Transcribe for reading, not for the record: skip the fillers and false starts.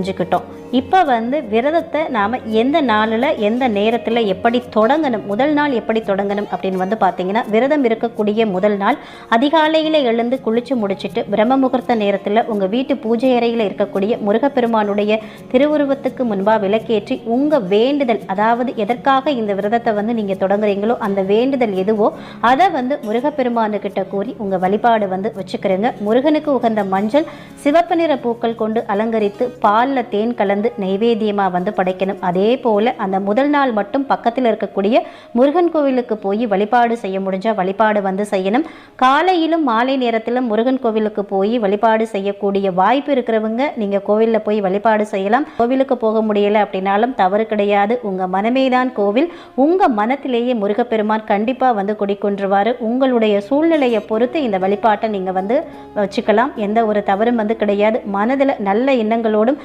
செஞ்சுக்கிட்டோம். இப்போ விரதத்தை நாம் எந்த நாளில் எந்த நேரத்தில் எப்படி தொடங்கணும், முதல் நாள் எப்படி தொடங்கணும் அப்படின்னு பார்த்தீங்கன்னா, விரதம் இருக்கக்கூடிய முதல் நாள் அதிகாலையில் எழுந்து குளிச்சு முடிச்சுட்டு பிரம்ம முகூர்த்த நேரத்தில் உங்கள் வீட்டு பூஜை அறையில் இருக்கக்கூடிய முருகப்பெருமானுடைய திருவுருவத்துக்கு முன்பாக விளக்கேற்றி உங்கள் வேண்டுதல், அதாவது எதற்காக இந்த விரதத்தை நீங்கள் தொடங்குறீங்களோ அந்த வேண்டுதல் எதுவோ அதை முருகப்பெருமானுக்கிட்ட கூறி உங்கள் வழிபாடு வச்சுக்கிறீங்க. முருகனுக்கு உகந்த மஞ்சள் சிவப்பு நிற பூக்கள் கொண்டு அலங்கரித்து பாலில் தேன் கலந்து நைவேத்தியமாக படைக்கணும். அதே போல் அந்த முதல் நாள் மட்டும் பக்கத்தில் இருக்கக்கூடிய முருகன் கோவிலுக்கு போய் வழிபாடு செய்ய முடிஞ்சால் வழிபாடு செய்யணும். காலையிலும் மாலை நேரத்திலும் முருகன் கோவிலுக்கு போய் வழிபாடு செய்யக்கூடிய வாய்ப்பு இருக்கிறவங்க நீங்கள் கோவிலில் போய் வழிபாடு செய்யலாம். கோவிலுக்கு போக முடியலை அப்படின்னாலும் தவறு கிடையாது. உங்கள் மனமேதான் கோவில். உங்கள் மனத்திலேயே முருகப்பெருமான் கண்டிப்பாக குடிக்கொன்றுவார். உங்களுடைய சூழ்நிலையை பொறுத்து இந்த வழிபாட்டை நீங்கள் வச்சுக்கலாம். எந்த ஒரு தவறும் கிடையாது. மனதில் நல்ல எண்ணங்களோடும்